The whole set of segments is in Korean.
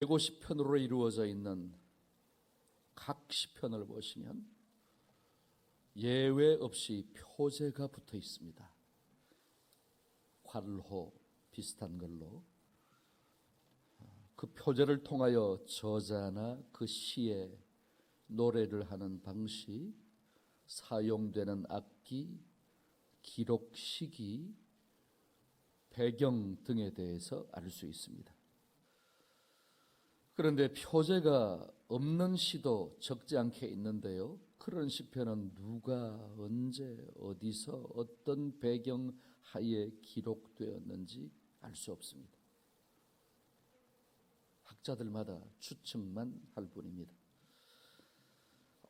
150편으로 이루어져 있는 각 시편을 보시면 예외 없이 표제가 붙어 있습니다. 활호 비슷한 걸로 그 표제를 통하여 저자나 그 시에 노래를 하는 방식, 사용되는 악기, 기록 시기, 배경 등에 대해서 알 수 있습니다. 그런데 표제가 없는 시도 적지 않게 있는데요. 그런 시편은 누가 언제 어디서 어떤 배경 하에 기록되었는지 알 수 없습니다. 학자들마다 추측만 할 뿐입니다.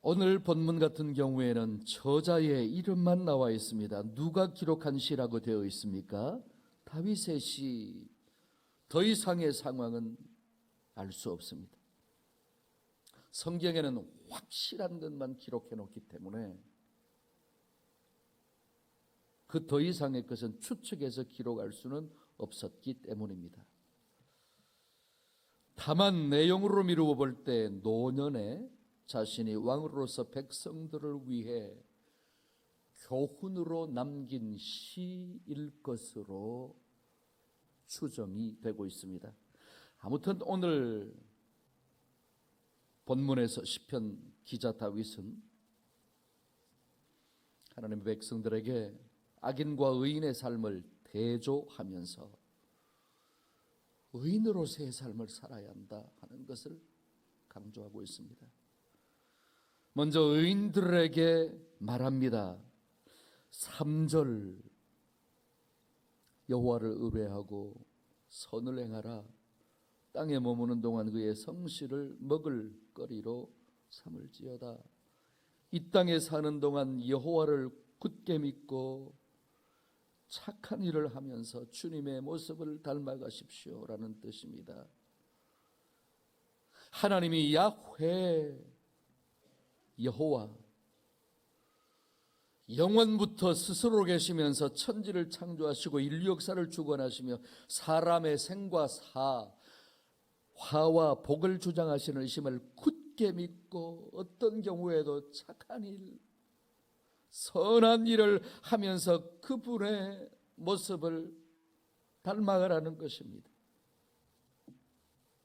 오늘 본문 같은 경우에는 저자의 이름만 나와 있습니다. 누가 기록한 시라고 되어 있습니까? 다윗의 시. 더 이상의 상황은 알 수 없습니다. 성경에는 확실한 것만 기록해 놓기 때문에 그 더 이상의 것은 추측해서 기록할 수는 없었기 때문입니다. 다만 내용으로 미루어 볼 때 노년에 자신이 왕으로서 백성들을 위해 교훈으로 남긴 시일 것으로 추정이 되고 있습니다. 아무튼 오늘 본문에서 시편 기자 다윗은 하나님의 백성들에게 악인과 의인의 삶을 대조하면서 의인으로서의 삶을 살아야 한다 하는 것을 강조하고 있습니다. 먼저 의인들에게 말합니다. 3절 여호와를 의뢰하고 선을 행하라. 땅에 머무는 동안 그의 성실을 먹을 거리로 삼을지어다. 이 땅에 사는 동안 여호와를 굳게 믿고 착한 일을 하면서 주님의 모습을 닮아가십시오라는 뜻입니다. 하나님이 야훼 여호와 영원부터 스스로 계시면서 천지를 창조하시고 인류 역사를 주관하시며 사람의 생과 화와 복을 주장하시는 이심을 굳게 믿고 어떤 경우에도 착한 일, 선한 일을 하면서 그분의 모습을 닮아가라는 것입니다.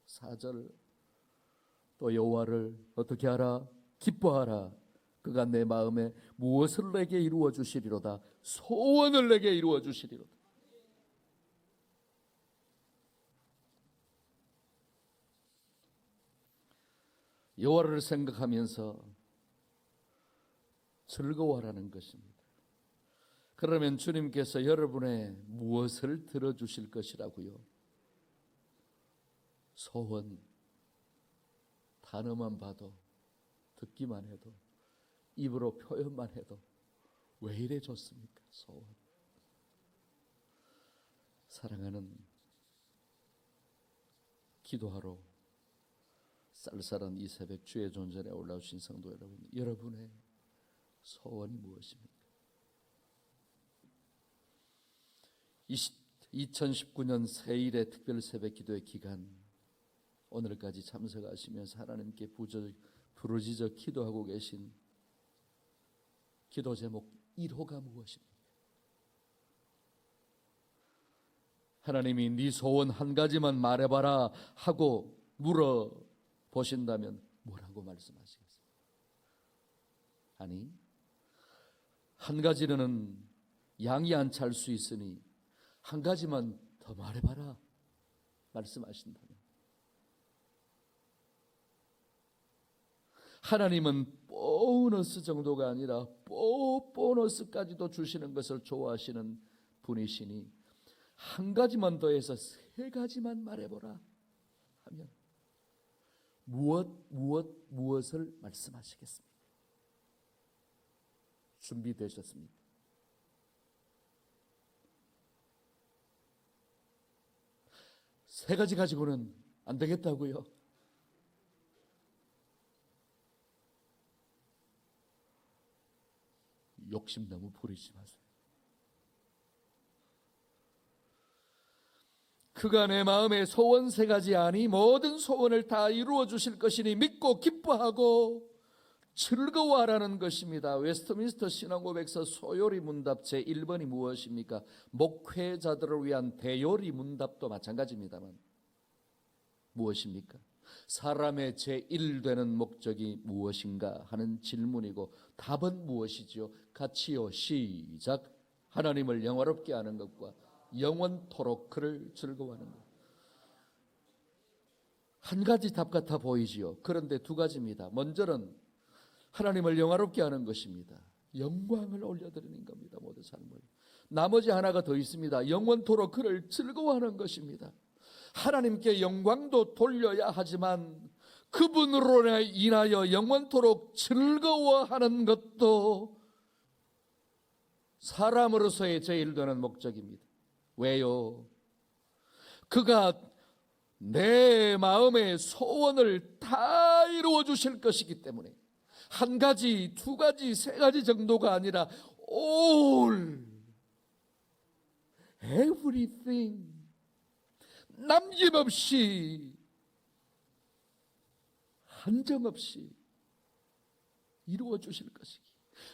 4절 또 여호와를 어떻게 하라? 기뻐하라. 그가 내 마음에 무엇을 내게 이루어 주시리로다. 소원을 내게 이루어 주시리로다. 여호와를 생각하면서 즐거워하라는 것입니다. 그러면 주님께서 여러분의 무엇을 들어주실 것이라고요? 소원. 단어만 봐도, 듣기만 해도, 입으로 표현만 해도 왜 이래 좋습니까? 소원. 사랑하는 기도하러 쌀쌀한 이 새벽 주의 존전에 올라오신 성도 여러분, 여러분의 소원이 무엇입니까? 2019년 새일의 특별 새벽 기도의 기간, 오늘까지 참석하시면서 하나님께 부르짖어 기도하고 계신 기도 제목 1호가 무엇입니까? 하나님이 네 소원 한 가지만 말해봐라 하고 물어보신다면 뭐라고 말씀하시겠습니까? 아니, 한 가지는 양이 안 찰 수 있으니 한 가지만 더 말해봐라 말씀하신다면, 하나님은 보너스 정도가 아니라 보너스까지도 주시는 것을 좋아하시는 분이시니 한 가지만 더해서 3가지만 말해보라 하면 무엇을 말씀하시겠습니까? 준비되셨습니까? 세 가지 가지고는 안 되겠다고요? 욕심 너무 부리지 마세요. 그가 내 마음에 소원 세 가지 아니 모든 소원을 다 이루어 주실 것이니 믿고 기뻐하고 즐거워하라는 것입니다. 웨스트민스터 신앙고백서 소요리 문답 제1번이 무엇입니까? 목회자들을 위한 대요리 문답도 마찬가지입니다만 무엇입니까? 사람의 제1되는 목적이 무엇인가 하는 질문이고 답은 무엇이지요? 같이요. 시작. 하나님을 영화롭게 하는 것과 영원토록 그를 즐거워하는 것. 한 가지 답 같아 보이지요. 그런데 두 가지입니다. 먼저는 하나님을 영화롭게 하는 것입니다. 영광을 올려드리는 겁니다. 모든 삶을. 나머지 하나가 더 있습니다. 영원토록 그를 즐거워하는 것입니다. 하나님께 영광도 돌려야 하지만 그분으로 인하여 영원토록 즐거워하는 것도 사람으로서의 제일 되는 목적입니다. 왜요? 그가 내 마음의 소원을 다 이루어 주실 것이기 때문에 한 가지, 두 가지, 세 가지 정도가 아니라 all, everything, 남김없이 한정없이 이루어 주실 것이기,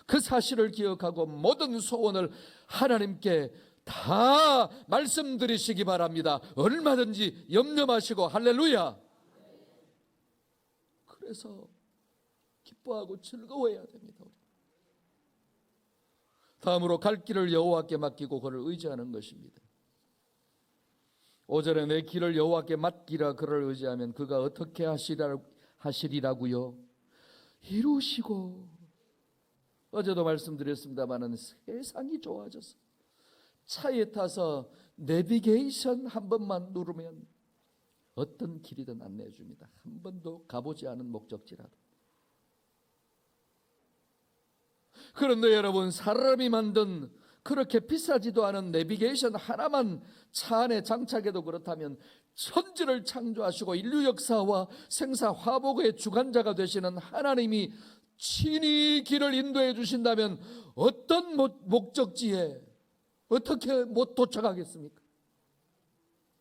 그 사실을 기억하고 모든 소원을 하나님께 다 말씀드리시기 바랍니다. 얼마든지 염려 마시고. 할렐루야. 그래서 기뻐하고 즐거워해야 됩니다. 다음으로 갈 길을 여호와께 맡기고 그를 의지하는 것입니다. 5절에 내 길을 여호와께 맡기라 그를 의지하면 그가 어떻게 하시리라고요? 이루시고. 어제도 말씀드렸습니다마는 세상이 좋아져서 차에 타서 내비게이션 한 번만 누르면 어떤 길이든 안내해 줍니다. 한 번도 가보지 않은 목적지라도. 그런데 여러분, 사람이 만든 그렇게 비싸지도 않은 내비게이션 하나만 차 안에 장착해도 그렇다면 천지를 창조하시고 인류 역사와 생사 화복의 주관자가 되시는 하나님이 친히 길을 인도해 주신다면 어떤 목적지에 어떻게 못 도착하겠습니까?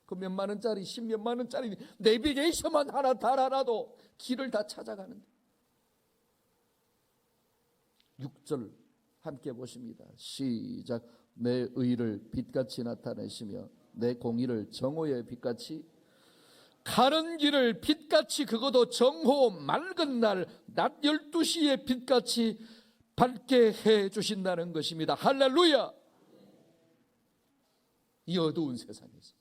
그 몇만 원짜리, 십몇만 원짜리 내비게이션만 하나 달아놔도 길을 다 찾아가는데. 6절 함께 보십니다. 시작. 내 의를 빛같이 나타내시며 내 공의를 정오의 빛같이, 가는 길을 빛같이, 그것도 정오 맑은 날 낮 12시의 빛같이 밝게 해 주신다는 것입니다. 할렐루야. 이 어두운 세상에서,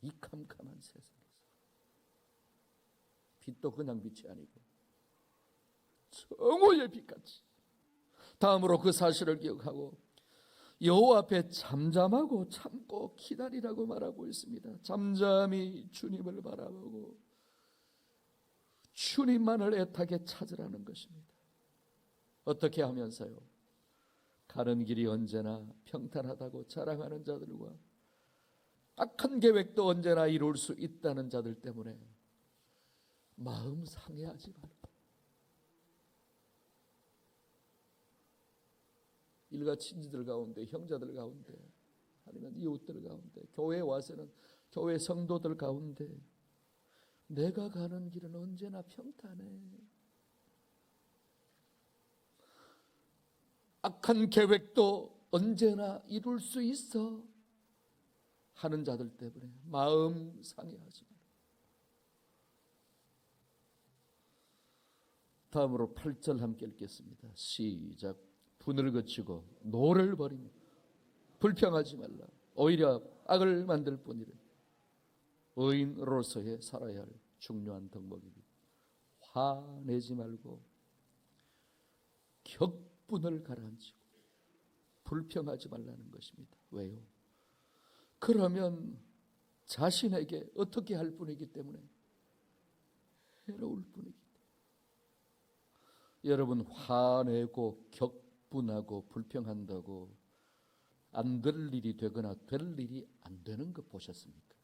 이 캄캄한 세상에서 빛도 그냥 빛이 아니고 정오의 빛같이. 다음으로 그 사실을 기억하고 여호와 앞에 잠잠하고 참고 기다리라고 말하고 있습니다. 잠잠히 주님을 바라보고 주님만을 애타게 찾으라는 것입니다. 어떻게 하면서요? 가는 길이 언제나 평탄하다고 자랑하는 자들과 악한 계획도 언제나 이룰 수 있다는 자들 때문에 마음 상해하지 말고 일가 친지들 가운데, 형제들 가운데, 아니면 이웃들 가운데, 교회에 와서는 교회 성도들 가운데 내가 가는 길은 언제나 평탄해, 악한 계획도 언제나 이룰 수 있어 하는 자들 때문에 마음 상해하지 마라. 다음으로 8절 함께 읽겠습니다. 시작. 분을 그치고 노를 버리며 불평하지 말라. 오히려 악을 만들 뿐이래. 의인으로서의 살아야 할 중요한 덕목이니 화내지 말고 격분을 가라앉히고 불평하지 말라는 것입니다. 왜요? 그러면 자신에게 어떻게 할 뿐이기 때문에 해로울 뿐이기 때문에. 여러분, 화내고 격분하고 불평한다고 안 될 일이 되거나 될 일이 안 되는 거 보셨습니까?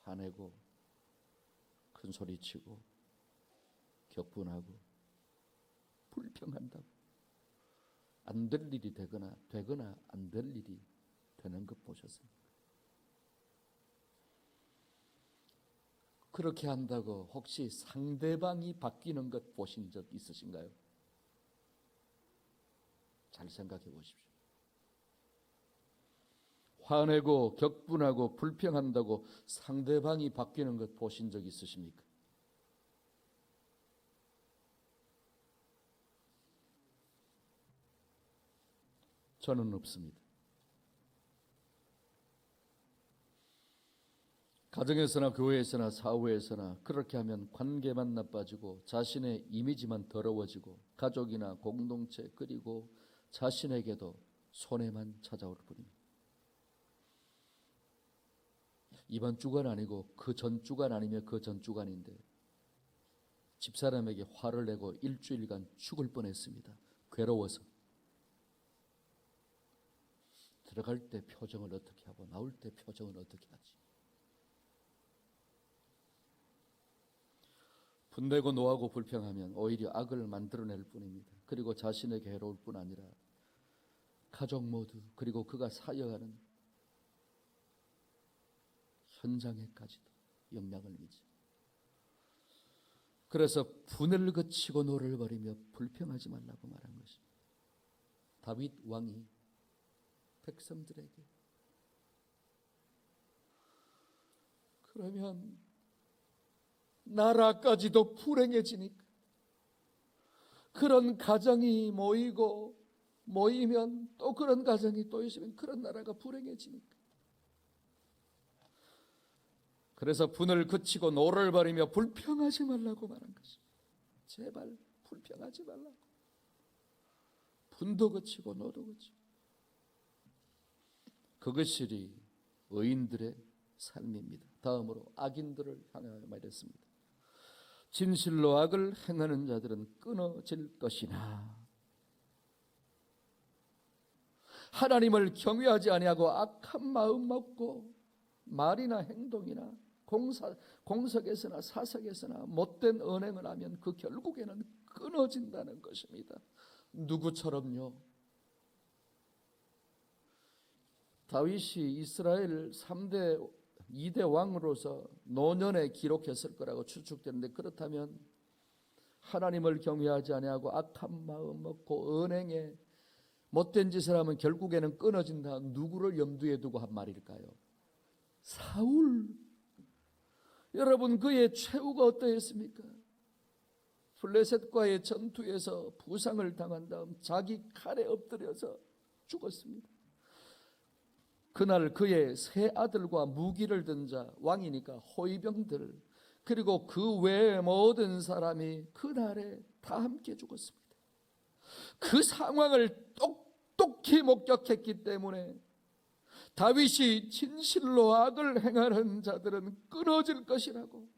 화내고 큰 소리치고 격분하고 불평한다고 안 될 일이 되거나 안 될 일이 되는 것 보셨어요? 그렇게 한다고 혹시 상대방이 바뀌는 것 보신 적 있으신가요? 잘 생각해 보십시오. 화내고 격분하고 불평한다고 상대방이 바뀌는 것 보신 적 있으십니까? 저는 없습니다. 가정에서나 교회에서나 사회에서나 그렇게 하면 관계만 나빠지고 자신의 이미지만 더러워지고 가족이나 공동체 그리고 자신에게도 손해만 찾아올 뿐입니다. 이번 주간 아니고 그 전 주간 아니면 그 전 주간인데 집사람에게 화를 내고 일주일간 죽을 뻔했습니다. 괴로워서. 들어갈 때 표정을 어떻게 하고 나올 때 표정을 어떻게 하지? 분내고 노하고 불평하면 오히려 악을 만들어낼 뿐입니다. 그리고 자신에게 해로울 뿐 아니라 가족 모두 그리고 그가 사역하는 현장에까지도 영향을 미치죠. 그래서 분을 그치고 노를 버리며 불평하지 말라고 말한 것입니다. 다윗 왕이 백성들에게 그러면 나라까지도 불행해지니까 그런 가정이 모이면 또 그런 가정이 또 있으면 그런 나라가 불행해지니까 그래서 분을 그치고 노를 버리며 불평하지 말라고 말한 것입니다. 제발 불평하지 말라고. 분도 그치고 노도 그치고. 그것이 의인들의 삶입니다. 다음으로 악인들을 향하여 말했습니다. 진실로 악을 행하는 자들은 끊어질 것이나 하나님을 경외하지 아니하고 악한 마음 먹고 말이나 행동이나 공석에서나 사석에서나 못된 언행을 하면 그 결국에는 끊어진다는 것입니다. 누구처럼요? 다윗이 이스라엘 2대 왕으로서 노년에 기록했을 거라고 추측되는데 그렇다면 하나님을 경외하지 아니하고 악한 마음 먹고 언행에 못된 짓을 하면 결국에는 끊어진다. 누구를 염두에 두고 한 말일까요? 사울. 여러분 그의 최후가 어떠했습니까? 블레셋과의 전투에서 부상을 당한 다음 자기 칼에 엎드려서 죽었습니다. 그날 그의 세 아들과 무기를 든 자, 왕이니까 호위병들 그리고 그 외의 모든 사람이 그날에 다 함께 죽었습니다. 그 상황을 똑똑히 목격했기 때문에 다윗이 진실로 악을 행하는 자들은 끊어질 것이라고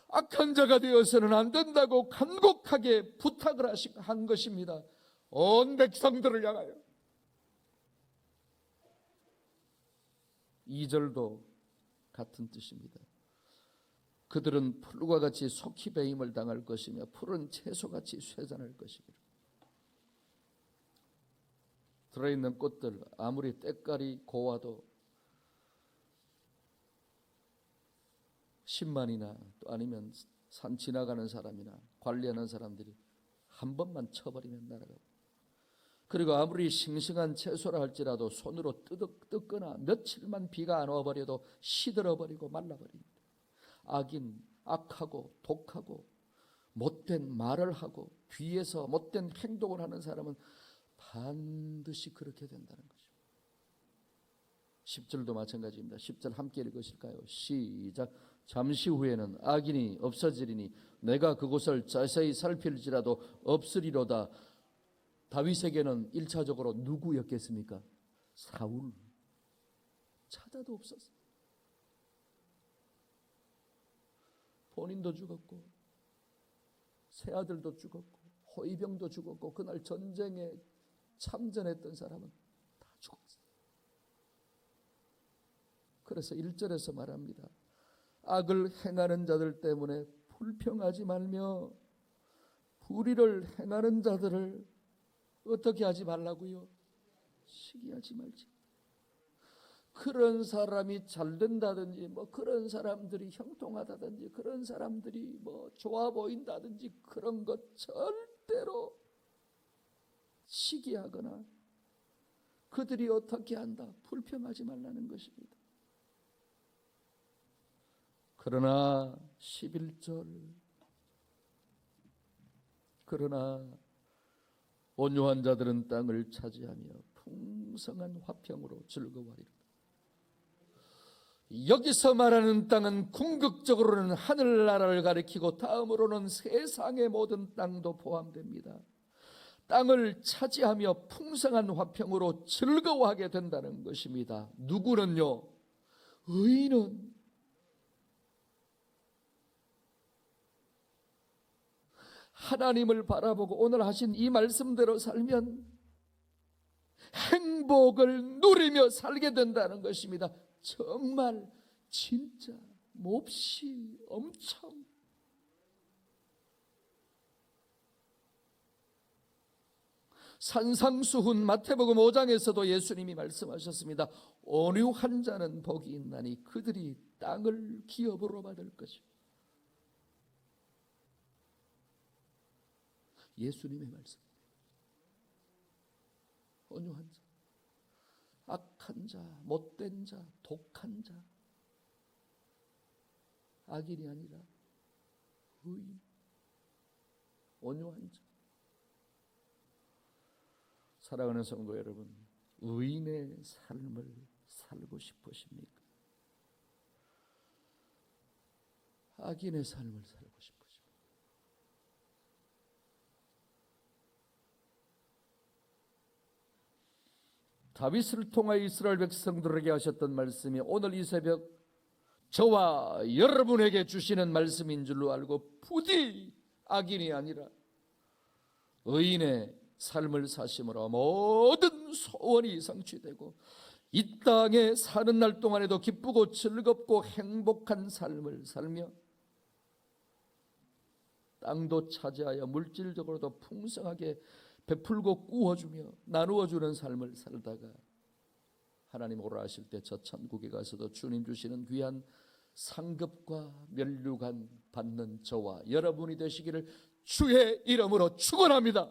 악한 자가 되어서는 안 된다고 간곡하게 부탁을 한 것입니다. 온 백성들을 향하여. 2절도 같은 뜻입니다. 그들은 풀과 같이 속히 배임을 당할 것이며 푸른 채소같이 쇠잔할 것이며 들어있는 꽃들 아무리 때깔이 고와도 10만이나 또 아니면 산 지나가는 사람이나 관리하는 사람들이 한 번만 쳐버리면 날아가고 그리고 아무리 싱싱한 채소라 할지라도 손으로 뜯거나 며칠만 비가 안 와버려도 시들어버리고 말라버립니다. 악인, 악하고 독하고 못된 말을 하고 뒤에서 못된 행동을 하는 사람은 반드시 그렇게 된다는 것입니다. 10절도 마찬가지입니다. 10절 함께 읽으실까요? 시작. 잠시 후에는 악인이 없어지리니 내가 그곳을 자세히 살필지라도 없으리로다. 다윗에게는 1차적으로 누구였겠습니까? 사울. 찾아도 없었어요. 본인도 죽었고 세 아들도 죽었고 호위병도 죽었고 그날 전쟁에 참전했던 사람은 다 죽었어요. 그래서 1절에서 말합니다. 악을 행하는 자들 때문에 불평하지 말며 불의를 행하는 자들을 어떻게 하지 말라고요? 시기하지 말지. 그런 사람이 잘 된다든지 뭐 그런 사람들이 형통하다든지 그런 사람들이 뭐 좋아 보인다든지 그런 것 절대로 시기하거나 그들이 어떻게 한다 불평하지 말라는 것입니다. 그러나 11절 그러나 온유한 자들은 땅을 차지하며 풍성한 화평으로 즐거워하리라. 여기서 말하는 땅은 궁극적으로는 하늘나라를 가리키고 다음으로는 세상의 모든 땅도 포함됩니다. 땅을 차지하며 풍성한 화평으로 즐거워하게 된다는 것입니다. 누구는요? 의인은 하나님을 바라보고 오늘 하신 이 말씀대로 살면 행복을 누리며 살게 된다는 것입니다. 정말 진짜 몹시 엄청 산상수훈 마태복음 5장에서도 예수님이 말씀하셨습니다. 온유한 자는 복이 있나니 그들이 땅을 기업으로 받을 것이요. 예수님의 말씀. 온유한 자, 악한 자, 못된 자, 독한 자, 악인이 아니라 의인, 온유한 자. 사랑하는 성도 여러분, 의인의 삶을 살고 싶으십니까? 악인의 삶을 살고 싶으십니까? 다윗을 통하여 이스라엘 백성들에게 하셨던 말씀이 오늘 이 새벽 저와 여러분에게 주시는 말씀인 줄로 알고 부디 악인이 아니라 의인의 삶을 사심으로 모든 소원이 성취되고 이 땅에 사는 날 동안에도 기쁘고 즐겁고 행복한 삶을 살며 땅도 차지하여 물질적으로도 풍성하게 베풀고 꾸어주며 나누어주는 삶을 살다가 하나님 오라 하실 때 저 천국에 가서도 주님 주시는 귀한 상급과 면류관 받는 저와 여러분이 되시기를 주의 이름으로 축원합니다.